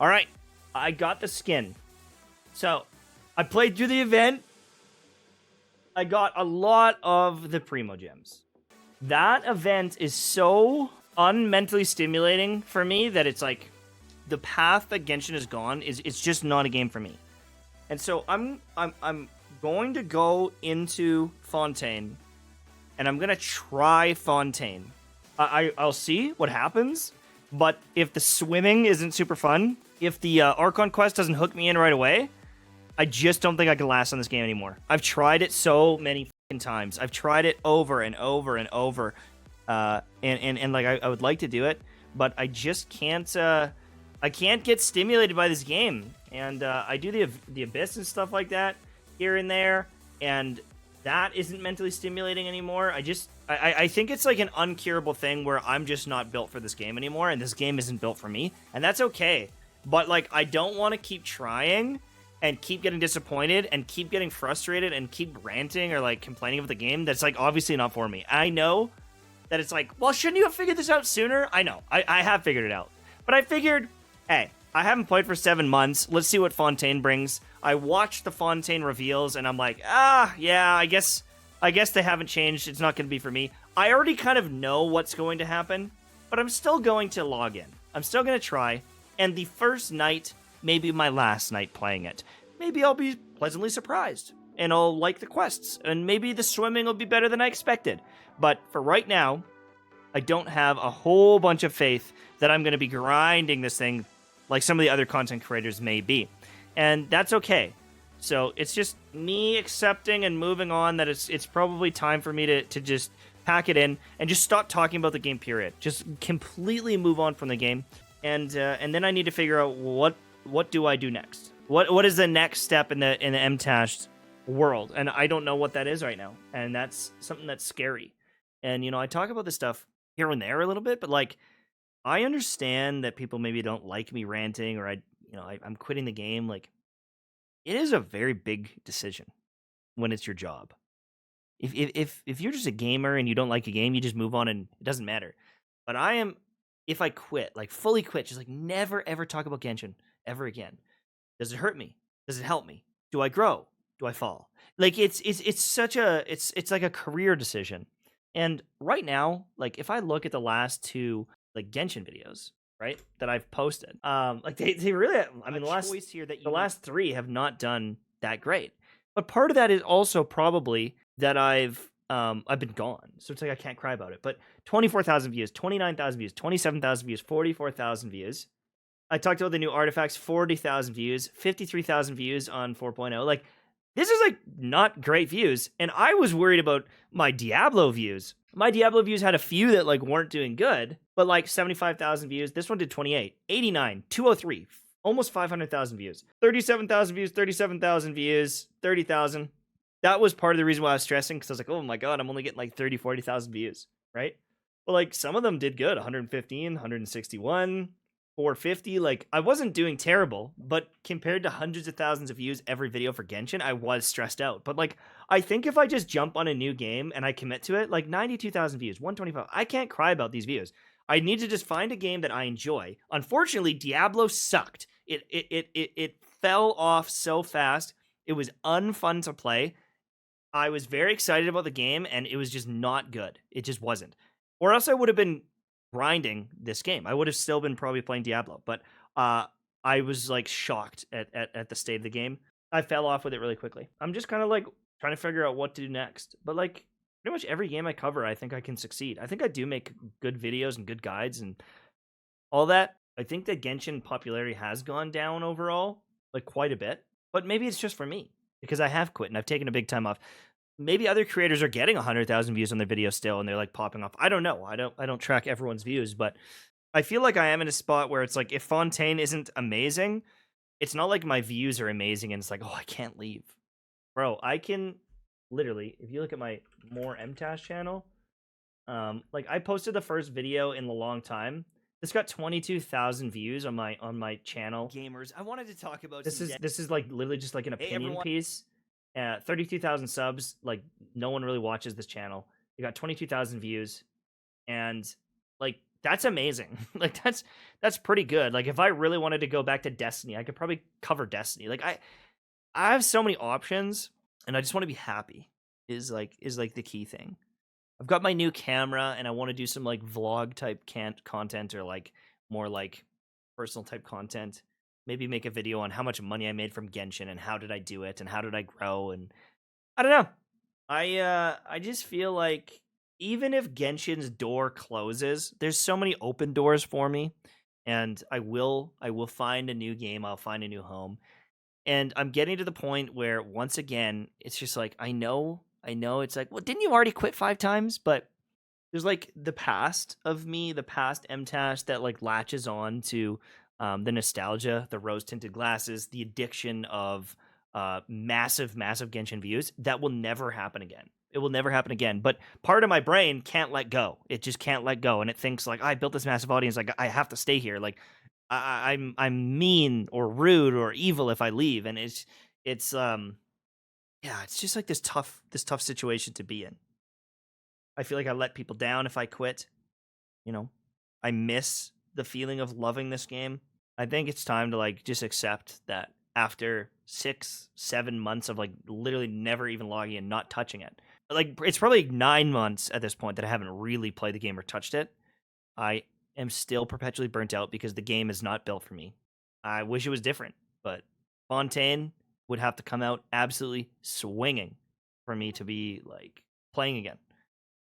All right, I got the skin. So I played through the event. I got a lot of the Primo gems. That event is so unmentally stimulating for me that it's like the path that Genshin has gone is it's just not a game for me. And so I'm going to go into Fontaine, and I'm gonna try Fontaine. I'll see what happens, but if the swimming isn't super fun, if the Archon quest doesn't hook me in right away, I just don't think I can last on this game anymore. I've tried it so many fucking times. I've tried it over and over and over, and like I would like to do it, but I just can't. I can't get stimulated by this game, and I do the Abyss and stuff like that here and there, and that isn't mentally stimulating anymore. I think it's like an uncurable thing where I'm just not built for this game anymore, and this game isn't built for me, and that's okay. But like, I don't want to keep trying and keep getting disappointed and keep getting frustrated and keep ranting or like complaining about the game that's like obviously not for me. I know that it's like, well, shouldn't you have figured this out sooner? I know, I have figured it out, but I figured, hey, I haven't played for 7 months. Let's see what Fontaine brings. I watched the Fontaine reveals, and I'm like, yeah, I guess they haven't changed. It's not going to be for me. I already kind of know what's going to happen, but I'm still going to log in. I'm still going to try, and the first night, maybe my last night playing it, maybe I'll be pleasantly surprised, and I'll like the quests, and maybe the swimming will be better than I expected. But for right now, I don't have a whole bunch of faith that I'm going to be grinding this thing like some of the other content creators may be. And that's okay. So it's just me accepting and moving on that it's probably time for me to just pack it in and just stop talking about the game, period. Just completely move on from the game. And then I need to figure out what do I do next? What is the next step in the MTash world? And I don't know what that is right now. And that's something that's scary. And, you know, I talk about this stuff here and there a little bit, but like, I understand that people maybe don't like me ranting or I'm quitting the game. Like, it is a very big decision when it's your job. If you're just a gamer and you don't like a game, you just move on and it doesn't matter. But if I quit, like fully quit, just like never ever talk about Genshin ever again. Does it hurt me? Does it help me? Do I grow? Do I fall? Like it's like a career decision. And right now, like if I look at the last 2 like Genshin videos, right, that I've posted, like they really, I mean, the last 3 have not done that great. But part of that is also probably that I've been gone, so it's like I can't cry about it. But 24,000 views, 29,000 views, 27,000 views, 44,000 views. I talked about the new artifacts, 40,000 views, 53,000 views on 4.0. Like, this is like not great views, and I was worried about my Diablo views. My Diablo views had a few that like weren't doing good, but like 75,000 views. This one did 28, 89, 203, almost 500,000 views, 37,000 views, 37,000 views, 30,000. That was part of the reason why I was stressing, because I was like, oh my god, I'm only getting like 30, 40,000 views, right? But like some of them did good, 115, 161, 450. Like, I wasn't doing terrible, but compared to hundreds of thousands of views every video for Genshin, I was stressed out. But like, I think if I just jump on a new game and I commit to it, like 92,000 views, 125, I can't cry about these views. I need to just find a game that I enjoy. Unfortunately, Diablo sucked. It fell off so fast. It was unfun to play. I was very excited about the game, and it was just not good. It just wasn't. Or else I would have been grinding this game. I would have still been probably playing Diablo, but I was like shocked at the state of the game. I fell off with it really quickly. I'm just kind of like trying to figure out what to do next. But like pretty much every game I cover, I think I can succeed. I think I do make good videos and good guides and all that. I think that Genshin popularity has gone down overall, like quite a bit. But maybe it's just for me because I have quit and I've taken a big time off. Maybe other creators are getting 100,000 views on their videos still, and they're like popping off. I don't know. I don't track everyone's views, but I feel like I am in a spot where it's like if Fontaine isn't amazing, it's not like my views are amazing, and it's like, oh, I can't leave, bro. I can literally, if you look at my more MTash channel, like I posted the first video in a long time. It's got 22,000 views on my channel. Gamers, I wanted to talk about this is like literally just like an opinion piece. 32,000 subs. Like no one really watches this channel. It got 22,000 views, and like That's amazing. Like that's pretty good. Like if I really wanted to go back to Destiny, I could probably cover Destiny. Like I have so many options, and I just want to be happy. Is like the key thing. I've got my new camera, and I want to do some like vlog type content, or like more like personal type content. Maybe make a video on how much money I made from Genshin and how did I do it and how did I grow, and I don't know. I just feel like even if Genshin's door closes, there's so many open doors for me, and I will find a new game. I'll find a new home, and I'm getting to the point where once again it's just like I know it's like, well, didn't you already quit 5 times? But there's like the past of me, the past MTash that like latches on to the nostalgia, the rose tinted glasses, the addiction of massive Genshin views. That will never happen again. It will never happen again. But part of my brain can't let go. It just can't let go, and it thinks like, I built this massive audience. Like I have to stay here. Like I'm mean or rude or evil if I leave, and it's yeah, it's just like this tough situation to be in. I feel like I let people down if I quit. You know, I miss the feeling of loving this game. I think it's time to like just accept that after 6, 7 months of like literally never even logging in, not touching it. Like it's probably 9 months at this point that I haven't really played the game or touched it. I am still perpetually burnt out because the game is not built for me. I wish it was different, but Fontaine would have to come out absolutely swinging for me to be like playing again,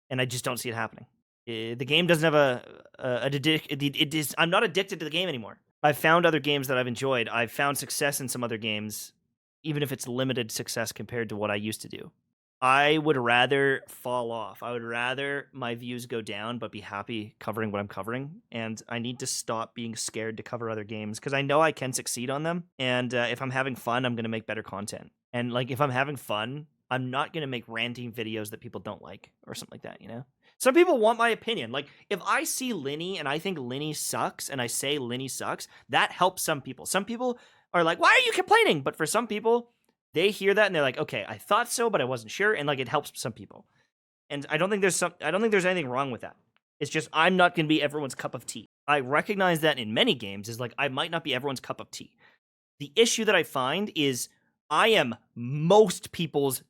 and I just don't see it happening. The game doesn't have it is. I'm not addicted to the game anymore. I've found other games that I've enjoyed. I've found success in some other games, even if it's limited success compared to what I used to do. I would rather fall off. I would rather my views go down, but be happy covering what I'm covering. And I need to stop being scared to cover other games because I know I can succeed on them. And if I'm having fun, I'm going to make better content. And like if I'm having fun, I'm not going to make ranting videos that people don't like or something like that, you know? Some people want my opinion. Like if I see Linny and I think Linny sucks and I say Linny sucks, that helps some people. Some people are like, why are you complaining? But for some people, they hear that and they're like, okay, I thought so, but I wasn't sure. And like it helps some people. And I don't think there's anything wrong with that. It's just I'm not going to be everyone's cup of tea. I recognize that in many games is like I might not be everyone's cup of tea. The issue that I find is I'm not most people's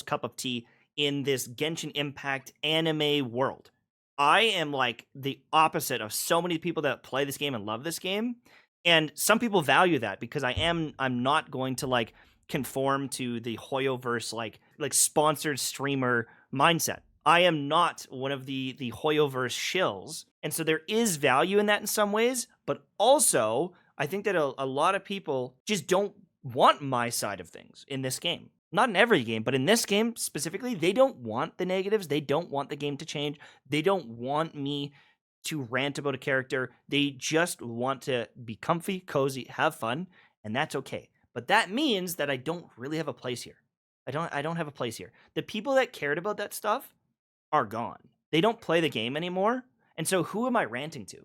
cup of tea in this Genshin Impact anime world. I am like the opposite of so many people that play this game and love this game. And some people value that because I'm not going to like conform to the Hoyoverse like sponsored streamer mindset. I am not one of the Hoyoverse shills. And so there is value in that in some ways, but also I think that a lot of people just don't want my side of things in this game. Not in every game, but in this game specifically, they don't want the negatives. They don't want the game to change. They don't want me to rant about a character. They just want to be comfy, cozy, have fun, and that's okay. But that means that I don't really have a place here. I don't have a place here. The people that cared about that stuff are gone. They don't play the game anymore. And so who am I ranting to?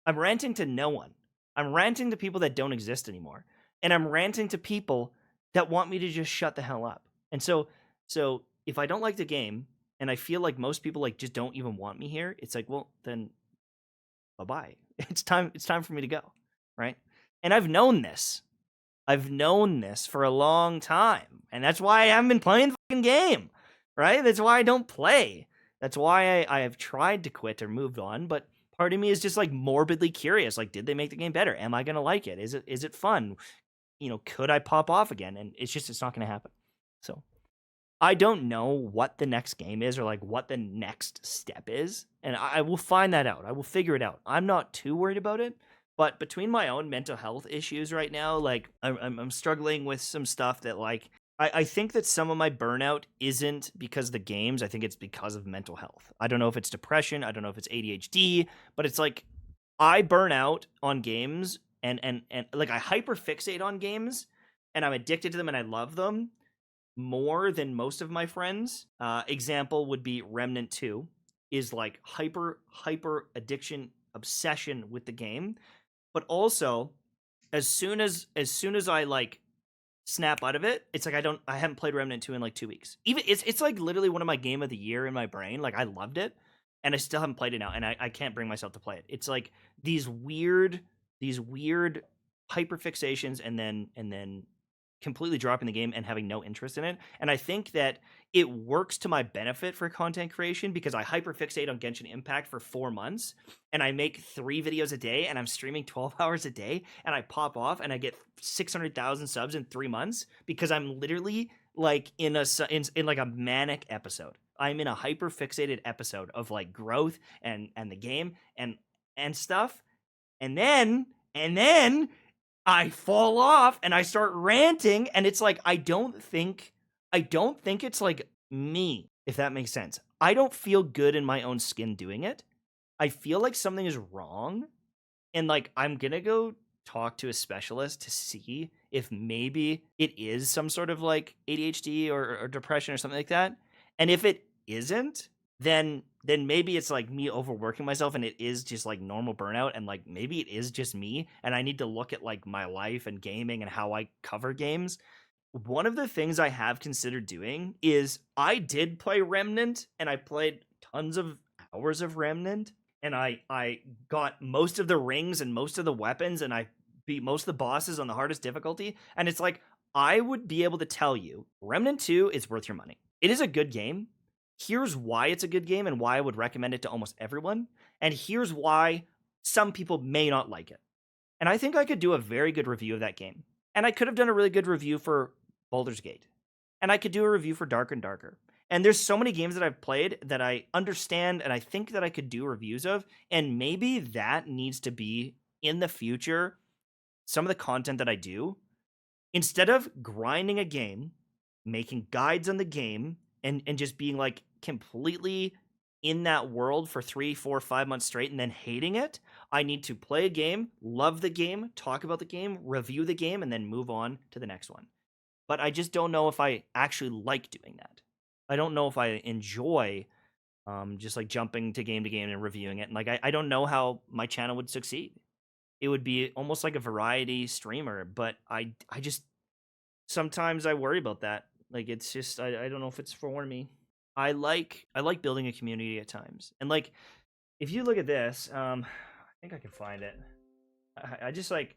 I'm ranting to no one. I'm ranting to people that don't exist anymore. And I'm ranting to people that want me to just shut the hell up. And so if I don't like the game and I feel like most people like just don't even want me here, it's like, well, then bye-bye. It's time for me to go, right? And I've known this. I've known this for a long time. And that's why I haven't been playing the fucking game, right? That's why I don't play. That's why I have tried to quit or moved on, but part of me is just like morbidly curious. Like, did they make the game better? Am I going to like it? Is it fun? You know, could I pop off again? And it's not going to happen. So I don't know what the next game is or like what the next step is. And I will find that out. I will figure it out. I'm not too worried about it. But between my own mental health issues right now, like I'm struggling with some stuff that like I think that some of my burnout isn't because of the games. I think it's because of mental health. I don't know if it's depression. I don't know if it's ADHD, but it's like I burn out on games and like I hyperfixate on games and I'm addicted to them and I love them more than most of my friends. Example would be Remnant 2 is like hyper addiction obsession with the game. But also as soon as I like snap out of it, it's like I haven't played Remnant 2 in like 2 weeks. Even it's like literally one of my game of the year in my brain. Like I loved it. and I still haven't played it now, and I can't bring myself to play it. It's like these weird hyperfixations, and then completely dropping the game and having no interest in it. And I think that it works to my benefit for content creation because I hyperfixate on Genshin Impact for 4 months and I make 3 videos a day and I'm streaming 12 hours a day and I pop off and I get 600,000 subs in 3 months because I'm literally like in like a manic episode. I'm in a hyperfixated episode of like growth and the game and stuff. And then I fall off and I start ranting, and it's like I don't think it's like me, if that makes sense. I don't feel good in my own skin doing it. I feel like something is wrong, and like I'm gonna go talk to a specialist to see if maybe it is some sort of like ADHD or depression or something like that. And if it isn't, then maybe it's like me overworking myself and it is just like normal burnout, and like maybe it is just me and I need to look at like my life and gaming and how I cover games. One of the things I have considered doing is I did play Remnant and I played tons of hours of Remnant, and I got most of the rings and most of the weapons, and I beat most of the bosses on the hardest difficulty, and it's like I would be able to tell you Remnant 2 is worth your money. It is a good game. Here's why it's a good game and why I would recommend it to almost everyone, and here's why some people may not like it. And I think I could do a very good review of that game. And I could have done a really good review for Baldur's Gate. And I could do a review for Dark and Darker. And there's so many games that I've played that I understand and I think that I could do reviews of. And maybe that needs to be in the future some of the content that I do. Instead of grinding a game, making guides on the game, and just being like completely in that world for 3, 4, 5 months straight and then hating it, I need to play a game, love the game, talk about the game, review the game, and then move on to the next one. But I just don't know if I actually like doing that. I don't know if I enjoy just like jumping to game and reviewing it. And like I don't know how my channel would succeed. It would be almost like a variety streamer, but I just sometimes I worry about that. Like it's just I don't know if it's for me. I like building a community at times. And like if you look at this, I think I can find it. I just like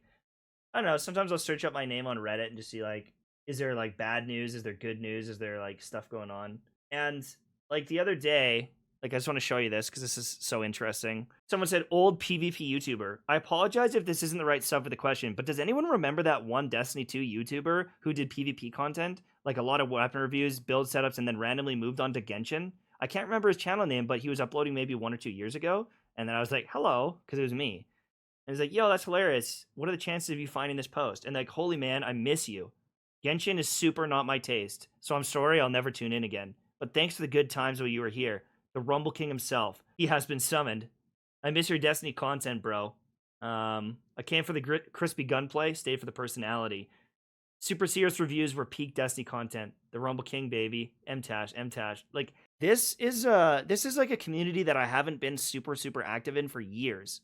I don't know, sometimes I'll search up my name on Reddit and just see like is there like bad news? Is there good news? Is there like stuff going on? And like the other day, like I just want to show you this because this is so interesting. Someone said, old PvP YouTuber. I apologize if this isn't the right stuff for the question, but does anyone remember that one Destiny 2 YouTuber who did PvP content? Like a lot of weapon reviews, build setups, and then randomly moved on to Genshin? I can't remember his channel name, but he was uploading maybe 1 or 2 years ago. And then I was like, hello, because it was me. And he's like, yo, that's hilarious. What are the chances of you finding this post? And like, holy man, I miss you. Genshin is super not my taste, so I'm sorry I'll never tune in again. But thanks for the good times while you were here. The Rumble King himself. He has been summoned. I miss your Destiny content, bro. I came for the crispy gunplay, stayed for the personality. Super Serious reviews were peak Destiny content. The Rumble King, baby. MTash. Like this is like a community that I haven't been super active in for years.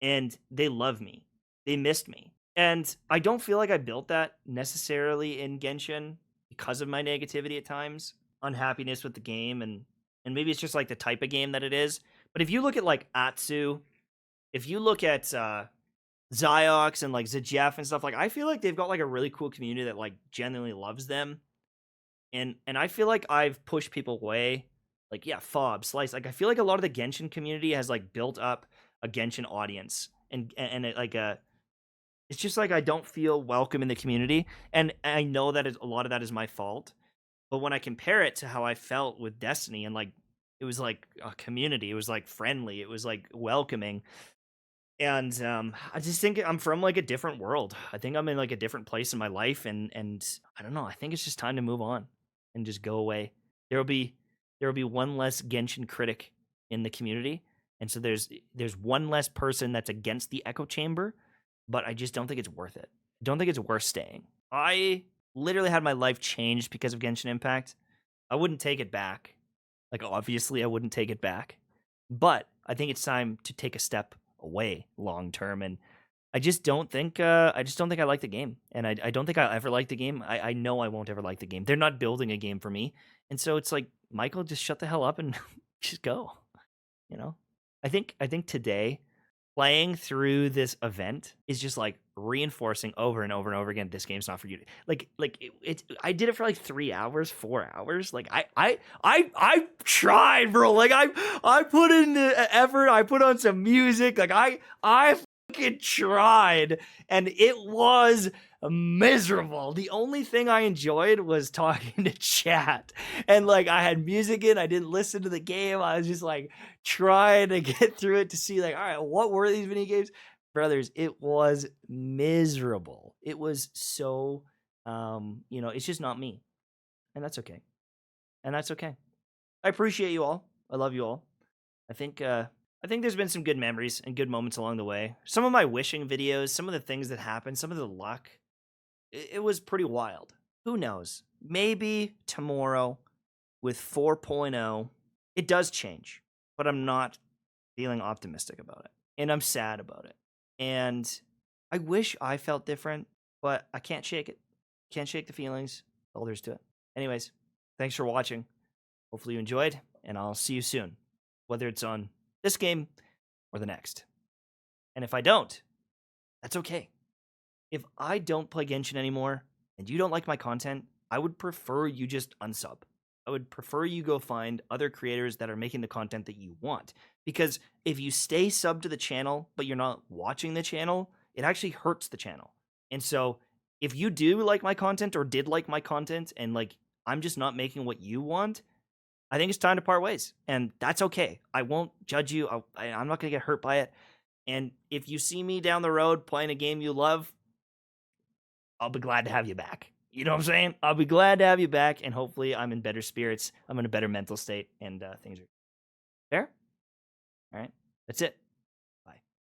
And they love me. They missed me. And I don't feel like I built that necessarily in Genshin because of my negativity at times, unhappiness with the game, and maybe it's just like the type of game that it is. But if you look at like Atsu, if you look at Ziox and like Zajeff and stuff, like I feel like they've got like a really cool community that like genuinely loves them. And I feel like I've pushed people away. Like yeah, Fob, Slice. Like I feel like a lot of the Genshin community has like built up a Genshin audience, and it, like it's just like I don't feel welcome in the community, and I know that a lot of that is my fault. But when I compare it to how I felt with Destiny, and like it was like a community, it was like friendly, it was like welcoming, and I just think I'm from like a different world. I think I'm in like a different place in my life, and I don't know. I think it's just time to move on and just go away. There will be one less Genshin critic in the community, and so there's one less person that's against the echo chamber. But I just don't think it's worth it. I don't think it's worth staying. I literally had my life changed because of Genshin Impact. I wouldn't take it back. Like obviously I wouldn't take it back. But I think it's time to take a step away long term, and I just don't think I like the game. And I don't think I'll ever like the game. I know I won't ever like the game. They're not building a game for me. And so it's like, Michael, just shut the hell up and just go. You know, I think today playing through this event is just like reinforcing over and over and over again, this game's not for you. I did it for like 3 hours, 4 hours. Like I tried, bro. Like I put in the effort. I put on some music. Like I fucking tried, and it was miserable. The only thing I enjoyed was talking to chat, and like I had music in. I didn't listen to the game. I was just like trying to get through it to see like, all right, what were these mini games? Brothers, it was miserable. It was so it's just not me. And that's okay. And that's okay. I appreciate you all. I love you all. I think there's been some good memories and good moments along the way. Some of my wishing videos, some of the things that happened, some of the luck, it was pretty wild. Who knows? Maybe tomorrow with 4.0, it does change, but I'm not feeling optimistic about it. And I'm sad about it. And I wish I felt different, but I can't shake it. Can't shake the feelings. That's all there's to it. Anyways, thanks for watching. Hopefully you enjoyed, and I'll see you soon, whether it's on this game or the next. And if I don't, that's okay. If I don't play Genshin anymore and you don't like my content, I would prefer you just unsub. I would prefer you go find other creators that are making the content that you want. Because if you stay sub to the channel, but you're not watching the channel, it actually hurts the channel. And so if you do like my content or did like my content and like I'm just not making what you want, I think it's time to part ways. And that's okay. I won't judge you. I'm not going to get hurt by it. And if you see me down the road playing a game you love, I'll be glad to have you back. You know what I'm saying? I'll be glad to have you back, and hopefully I'm in better spirits. I'm in a better mental state, and things are fair. All right. That's it.